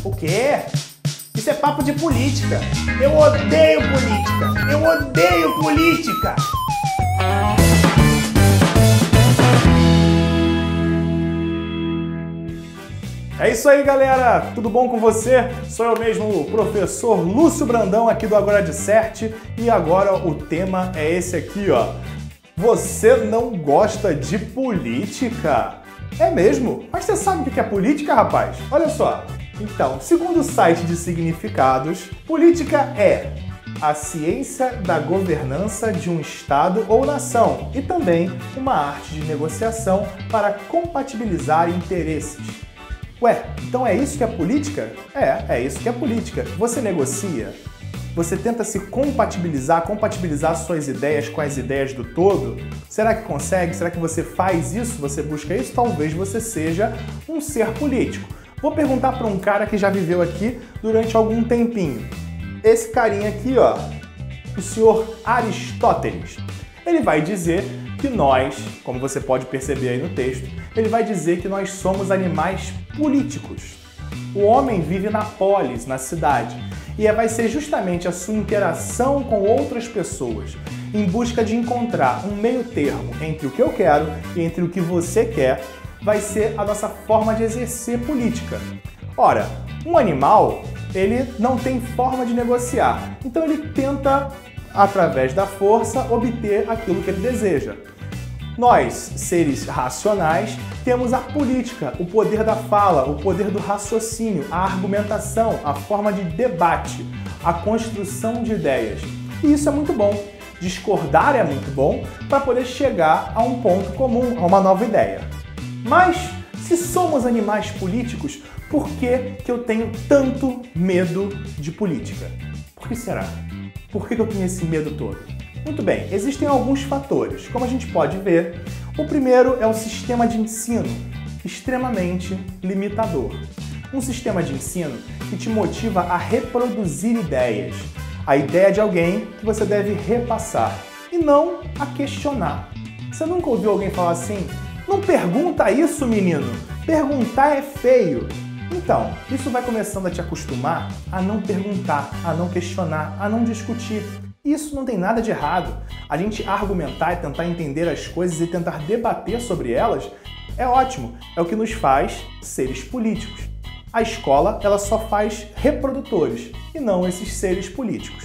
O quê? Isso é papo de política. Eu odeio política. Eu odeio política. É isso aí, galera! Tudo bom com você? Sou eu mesmo, o professor Lúcio Brandão, aqui do Agora Disserte, e agora o tema é esse aqui, ó. Você não gosta de política? É mesmo? Mas você sabe o que é política, rapaz? Olha só. Então, segundo o site de significados, política é a ciência da governança de um estado ou nação e também uma arte de negociação para compatibilizar interesses. Ué, então é isso que é política? É isso que é política. Você negocia? Você tenta se compatibilizar suas ideias com as ideias do todo? Será que consegue? Será que você faz isso? Você busca isso? Talvez você seja um ser político. Vou perguntar para um cara que já viveu aqui durante algum tempinho. Esse carinha aqui, ó, o senhor Aristóteles. Ele vai dizer que nós, como você pode perceber aí no texto, ele vai dizer que nós somos animais políticos. O homem vive na polis, na cidade, e vai ser justamente a sua interação com outras pessoas, em busca de encontrar um meio termo entre o que eu quero e entre o que você quer, vai ser a nossa forma de exercer política. Ora, um animal, ele não tem forma de negociar, então ele tenta, através da força, obter aquilo que ele deseja. Nós, seres racionais, temos a política, o poder da fala, o poder do raciocínio, a argumentação, a forma de debate, a construção de ideias. E isso é muito bom. Discordar é muito bom para poder chegar a um ponto comum, a uma nova ideia. Mas, se somos animais políticos, por que eu tenho tanto medo de política? Por que será? Por que eu tenho esse medo todo? Muito bem, existem alguns fatores. Como a gente pode ver, o primeiro é o sistema de ensino, extremamente limitador. Um sistema de ensino que te motiva a reproduzir ideias. A ideia de alguém que você deve repassar e não a questionar. Você nunca ouviu alguém falar assim? Não pergunta isso, menino! Perguntar é feio! Então, isso vai começando a te acostumar a não perguntar, a não questionar, a não discutir. Isso não tem nada de errado. A gente argumentar e tentar entender as coisas e tentar debater sobre elas é ótimo. É o que nos faz seres políticos. A escola, ela só faz reprodutores e não esses seres políticos.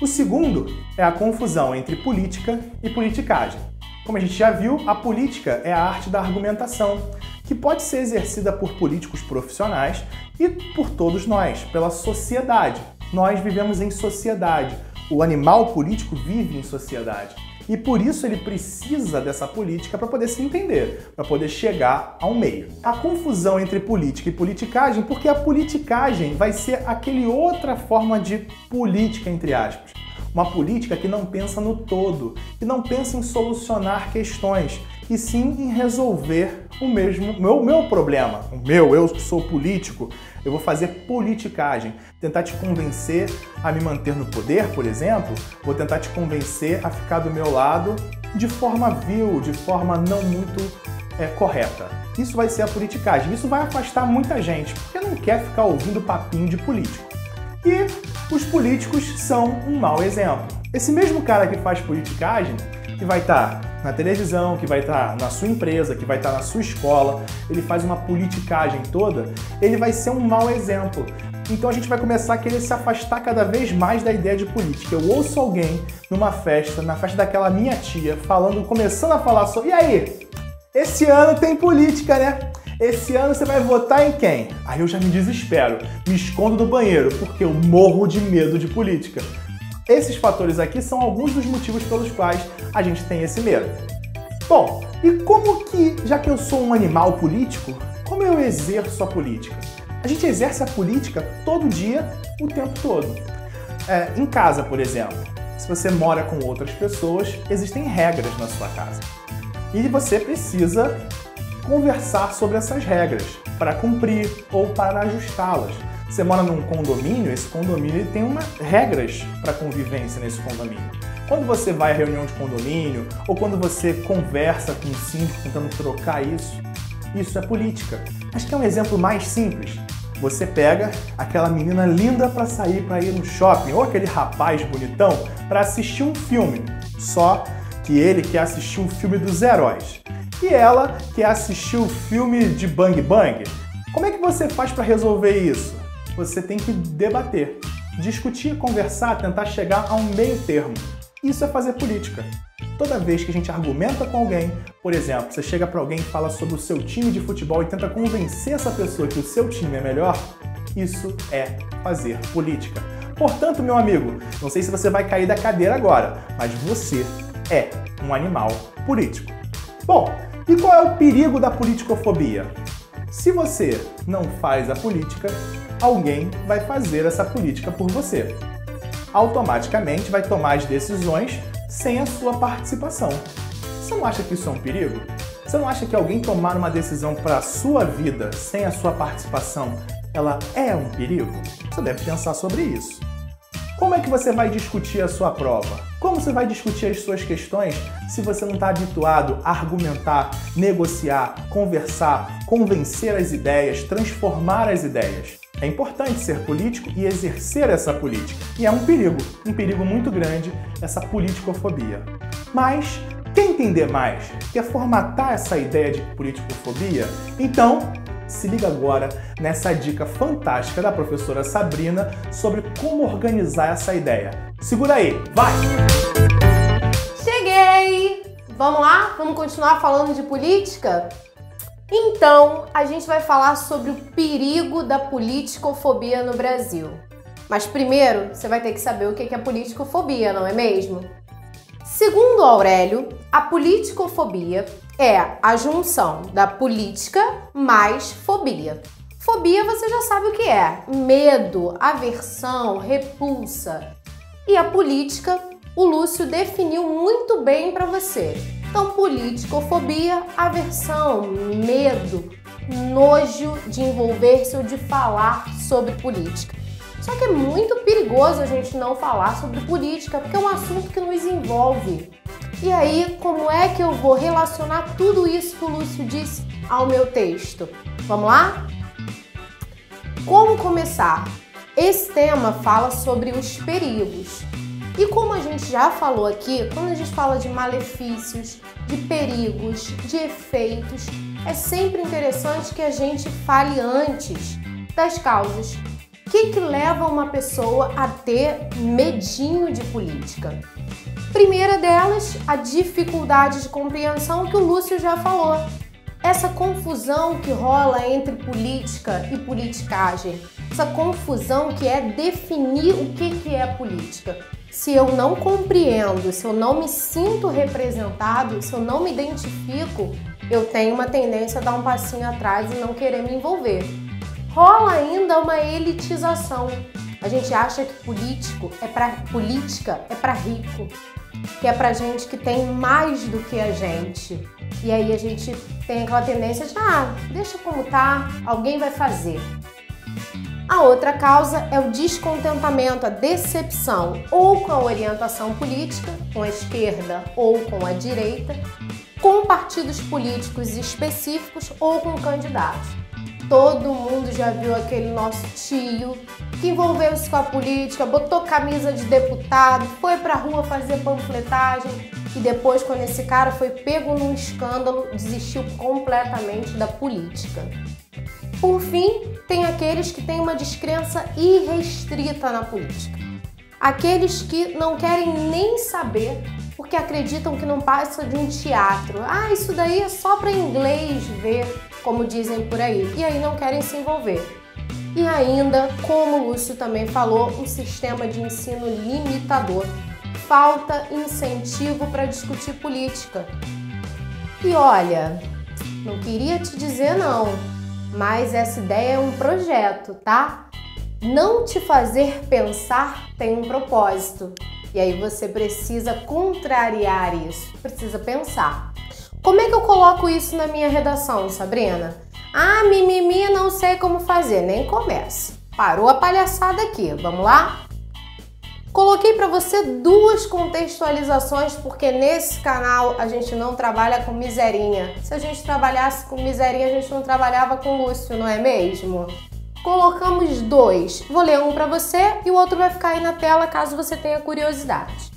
O segundo é a confusão entre política e politicagem. Como a gente já viu, a política é a arte da argumentação, que pode ser exercida por políticos profissionais e por todos nós, pela sociedade. Nós vivemos em sociedade. O animal político vive em sociedade. E por isso ele precisa dessa política para poder se entender, para poder chegar ao meio. A confusão entre política e politicagem, porque a politicagem vai ser aquele outra forma de política, entre aspas. Uma política que não pensa no todo, que não pensa em solucionar questões, e sim em resolver o meu problema. Eu sou político, eu vou fazer politicagem. Tentar te convencer a me manter no poder, por exemplo, vou tentar te convencer a ficar do meu lado de forma vil, de forma não muito correta. Isso vai ser a politicagem. Isso vai afastar muita gente, porque não quer ficar ouvindo papinho de político. E os políticos são um mau exemplo. Esse mesmo cara que faz politicagem, que vai estar na televisão, que vai estar na sua empresa, que vai estar na sua escola, ele faz uma politicagem toda, ele vai ser um mau exemplo. Então a gente vai começar a querer se afastar cada vez mais da ideia de política. Eu ouço alguém numa festa, na festa daquela minha tia, começando a falar sobre... E aí? Esse ano tem política, né? Esse ano você vai votar em quem? Aí eu já me desespero, me escondo do banheiro, porque eu morro de medo de política. Esses fatores aqui são alguns dos motivos pelos quais a gente tem esse medo. Bom, e como que, já que eu sou um animal político, como eu exerço a política? A gente exerce a política todo dia, o tempo todo. Em casa, por exemplo, se você mora com outras pessoas, existem regras na sua casa. E você precisa conversar sobre essas regras para cumprir ou para ajustá-las. Você mora num condomínio, esse condomínio tem regras para convivência nesse condomínio. Quando você vai à reunião de condomínio ou quando você conversa com o síndico tentando trocar isso é política. Mas quer um exemplo mais simples? Você pega aquela menina linda para sair para ir no shopping, ou aquele rapaz bonitão para assistir um filme, só que ele quer assistir o filme dos heróis e ela quer assistir o filme de Bang Bang. Como é que você faz para resolver isso? Você tem que debater, discutir, conversar, tentar chegar a um meio termo. Isso é fazer política. Toda vez que a gente argumenta com alguém, por exemplo, você chega para alguém e fala sobre o seu time de futebol e tenta convencer essa pessoa que o seu time é melhor, isso é fazer política. Portanto, meu amigo, não sei se você vai cair da cadeira agora, mas você é um animal político. Bom, e qual é o perigo da politicofobia? Se você não faz a política, alguém vai fazer essa política por você. Automaticamente vai tomar as decisões sem a sua participação. Você não acha que isso é um perigo? Você não acha que alguém tomar uma decisão para a sua vida sem a sua participação, ela é um perigo? Você deve pensar sobre isso. Como é que você vai discutir a sua prova? Como você vai discutir as suas questões se você não está habituado a argumentar, negociar, conversar, convencer as ideias, transformar as ideias? É importante ser político e exercer essa política. E é um perigo muito grande, essa politicofobia. Mas, quer entender mais? Quer formatar essa ideia de politicofobia? Então, se liga agora nessa dica fantástica da professora Sabrina sobre como organizar essa ideia. Segura aí, vai! Cheguei! Vamos lá? Vamos continuar falando de política? Então, a gente vai falar sobre o perigo da politicofobia no Brasil. Mas primeiro, você vai ter que saber o que é politicofobia, não é mesmo? Segundo Aurélio, a politicofobia é a junção da política mais fobia. Fobia você já sabe o que é: medo, aversão, repulsa. E a política, o Lúcio definiu muito bem para você. Então, politicofobia, aversão, medo, nojo de envolver-se ou de falar sobre política. Só que é muito perigoso a gente não falar sobre política, porque é um assunto que nos envolve. E aí, como é que eu vou relacionar tudo isso que o Lúcio disse ao meu texto? Vamos lá? Como começar? Esse tema fala sobre os perigos. E como a gente já falou aqui, quando a gente fala de malefícios, de perigos, de efeitos, é sempre interessante que a gente fale antes das causas. O que leva uma pessoa a ter medinho de política? Primeira delas, a dificuldade de compreensão que o Lúcio já falou. Essa confusão que rola entre política e politicagem. Essa confusão que é definir o que é política. Se eu não compreendo, se eu não me sinto representado, se eu não me identifico, eu tenho uma tendência a dar um passinho atrás e não querer me envolver. Rola ainda uma elitização. A gente acha que política é para rico, que é pra gente que tem mais do que a gente. E aí a gente tem aquela tendência de, deixa como tá, alguém vai fazer. A outra causa é o descontentamento, a decepção, ou com a orientação política, com a esquerda ou com a direita, com partidos políticos específicos ou com candidatos. Todo mundo já viu aquele nosso tio que envolveu-se com a política, botou camisa de deputado, foi pra rua fazer panfletagem e depois, quando esse cara foi pego num escândalo, desistiu completamente da política. Por fim, tem aqueles que têm uma descrença irrestrita na política. Aqueles que não querem nem saber porque acreditam que não passa de um teatro. Isso daí é só para inglês ver, como dizem por aí. E aí não querem se envolver. E ainda, como o Lúcio também falou, um sistema de ensino limitador. Falta incentivo para discutir política. E olha, não queria te dizer não, mas essa ideia é um projeto, tá? Não te fazer pensar tem um propósito. E aí você precisa contrariar isso, precisa pensar. Como é que eu coloco isso na minha redação, Sabrina? Mimimi, não sei como fazer, nem começa. Parou a palhaçada aqui, vamos lá? Coloquei para você duas contextualizações, porque nesse canal a gente não trabalha com miserinha. Se a gente trabalhasse com miserinha, a gente não trabalhava com Lúcio, não é mesmo? colocamos 2. Vou ler um para você e o outro vai ficar aí na tela caso você tenha curiosidade.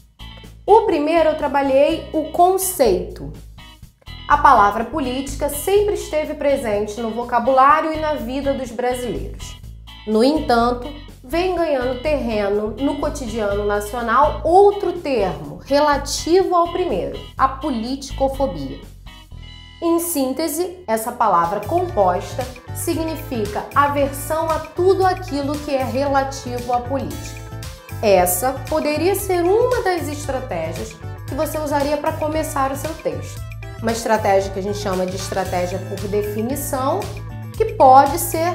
O primeiro eu trabalhei o conceito. A palavra política sempre esteve presente no vocabulário e na vida dos brasileiros. No entanto, vem ganhando terreno no cotidiano nacional outro termo relativo ao primeiro, a politicofobia. Em síntese, essa palavra composta significa aversão a tudo aquilo que é relativo à política. Essa poderia ser uma das estratégias que você usaria para começar o seu texto. Uma estratégia que a gente chama de estratégia por definição, que pode ser,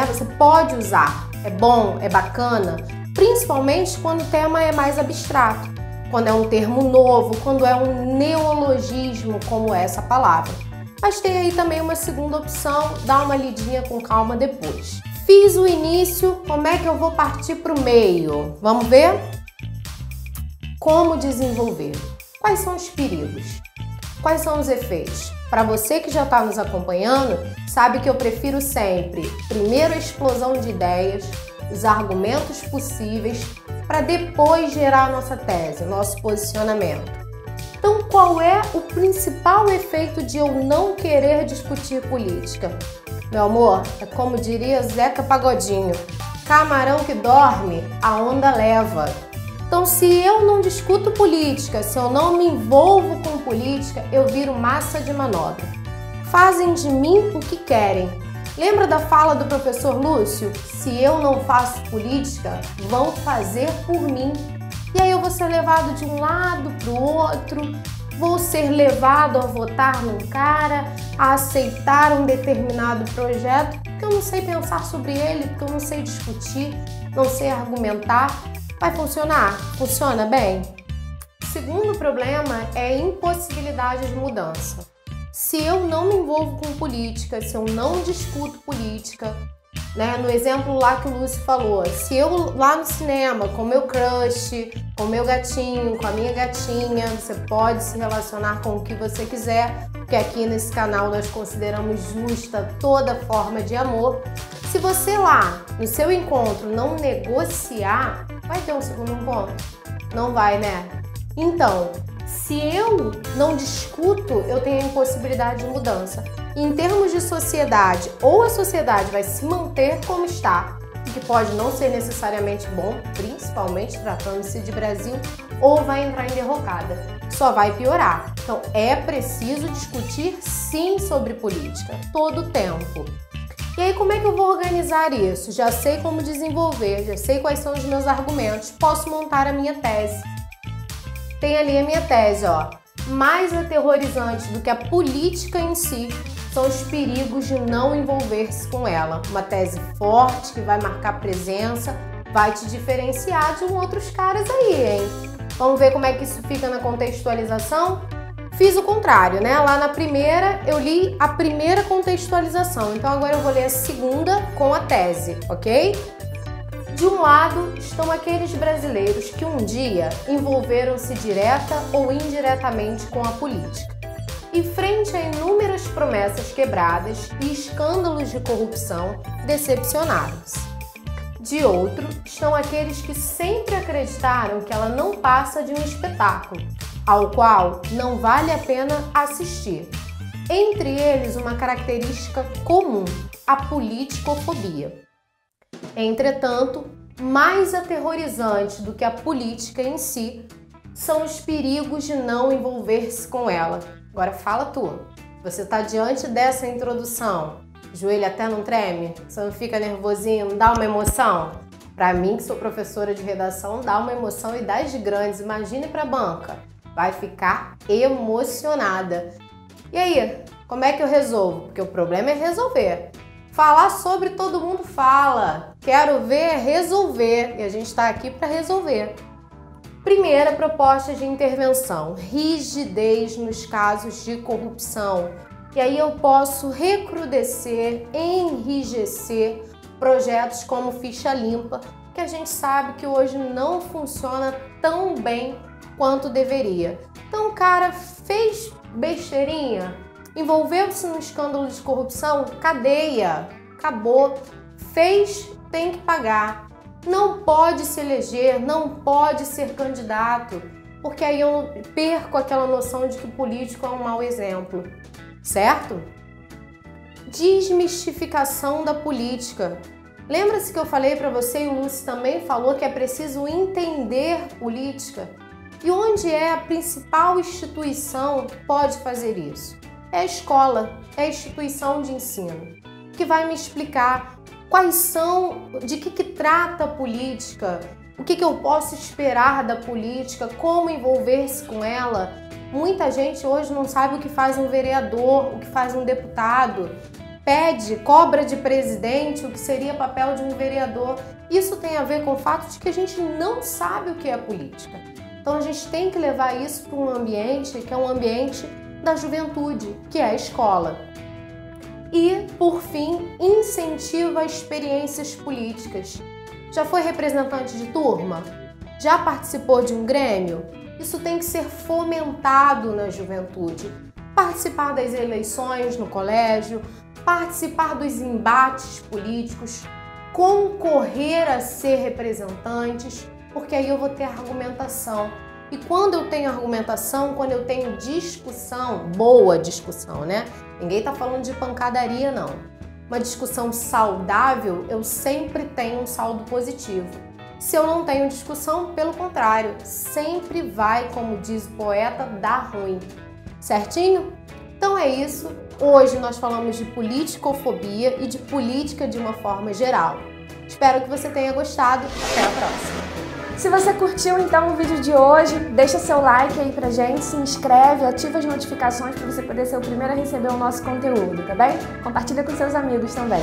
você pode usar. É bom, é bacana, principalmente quando o tema é mais abstrato. Quando é um termo novo, quando é um neologismo como essa palavra. Mas tem aí também uma segunda opção, dá uma lidinha com calma depois. Fiz o início, como é que eu vou partir para o meio? Vamos ver? Como desenvolver? Quais são os perigos? Quais são os efeitos? Para você que já está nos acompanhando, sabe que eu prefiro sempre, primeiro a explosão de ideias, os argumentos possíveis, para depois gerar a nossa tese, nosso posicionamento. Então, qual é o principal efeito de eu não querer discutir política? Meu amor, é como diria Zeca Pagodinho, camarão que dorme, a onda leva. Então, se eu não discuto política, se eu não me envolvo com política, eu viro massa de manobra. Fazem de mim o que querem. Lembra da fala do professor Lúcio? Se eu não faço política, vão fazer por mim. E aí eu vou ser levado de um lado para o outro, vou ser levado a votar num cara, a aceitar um determinado projeto, porque eu não sei pensar sobre ele, porque eu não sei discutir, não sei argumentar. Vai funcionar? Funciona bem? O segundo problema é a impossibilidade de mudança. Se eu não me envolvo com política, se eu não discuto política, no exemplo lá que o Lúcio falou, se eu lá no cinema com meu crush, com meu gatinho, com a minha gatinha, você pode se relacionar com o que você quiser, porque aqui nesse canal nós consideramos justa toda forma de amor. Se você lá no seu encontro não negociar, vai ter um segundo encontro? Não vai, né? Então, se eu não discuto, eu tenho a impossibilidade de mudança. Em termos de sociedade, ou a sociedade vai se manter como está, o que pode não ser necessariamente bom, principalmente tratando-se de Brasil, ou vai entrar em derrocada. Só vai piorar. Então, é preciso discutir sim sobre política, todo o tempo. E aí, como é que eu vou organizar isso? Já sei como desenvolver, já sei quais são os meus argumentos, posso montar a minha tese. Tem ali a minha tese, ó. Mais aterrorizante do que a política em si são os perigos de não envolver-se com ela. Uma tese forte que vai marcar presença, vai te diferenciar de outros caras aí, hein? Vamos ver como é que isso fica na contextualização? Fiz o contrário, Lá na primeira eu li a primeira contextualização, então agora eu vou ler a segunda com a tese, ok? De um lado estão aqueles brasileiros que um dia envolveram-se direta ou indiretamente com a política e, frente a inúmeras promessas quebradas e escândalos de corrupção, decepcionaram-se. De outro estão aqueles que sempre acreditaram que ela não passa de um espetáculo, ao qual não vale a pena assistir. Entre eles, uma característica comum, a politicofobia. Entretanto, mais aterrorizante do que a política em si são os perigos de não envolver-se com ela. Agora fala tu, você está diante dessa introdução, o joelho até não treme? Você não fica nervosinho, não dá uma emoção? Para mim, que sou professora de redação, dá uma emoção e das grandes, imagine para a banca. Vai ficar emocionada. E aí, como é que eu resolvo? Porque o problema é resolver. Falar sobre todo mundo fala. Quero ver resolver. E a gente está aqui para resolver. Primeira proposta de intervenção: rigidez nos casos de corrupção. E aí eu posso recrudescer, enrijecer projetos como Ficha Limpa, que a gente sabe que hoje não funciona tão bem quanto deveria. Então o cara fez besteirinha, envolveu-se no escândalo de corrupção, cadeia, acabou. fez, tem que pagar. Não pode se eleger, não pode ser candidato, porque aí eu perco aquela noção de que o político é um mau exemplo, certo? Desmistificação da política. Lembra-se que eu falei para você e o Lúcio também falou que é preciso entender política? E onde é a principal instituição que pode fazer isso? É a escola, é a instituição de ensino, que vai me explicar quais são, de que trata a política, o que eu posso esperar da política, como envolver-se com ela. Muita gente hoje não sabe o que faz um vereador, o que faz um deputado, cobra de presidente o que seria papel de um vereador. Isso tem a ver com o fato de que a gente não sabe o que é política. Então a gente tem que levar isso para um ambiente que é um ambiente da juventude, que é a escola. E, por fim, incentiva experiências políticas. Já foi representante de turma? Já participou de um grêmio? Isso tem que ser fomentado na juventude. Participar das eleições no colégio, participar dos embates políticos, concorrer a ser representantes, porque aí eu vou ter argumentação. E quando eu tenho argumentação, quando eu tenho discussão, boa discussão, né? Ninguém tá falando de pancadaria, não. Uma discussão saudável, eu sempre tenho um saldo positivo. Se eu não tenho discussão, pelo contrário, sempre vai, como diz o poeta, dar ruim. Certinho? Então é isso. Hoje nós falamos de politicofobia e de política de uma forma geral. Espero que você tenha gostado. Até a próxima! Se você curtiu então o vídeo de hoje, deixa seu like aí pra gente, se inscreve, ativa as notificações para você poder ser o primeiro a receber o nosso conteúdo, tá bem? Compartilha com seus amigos também.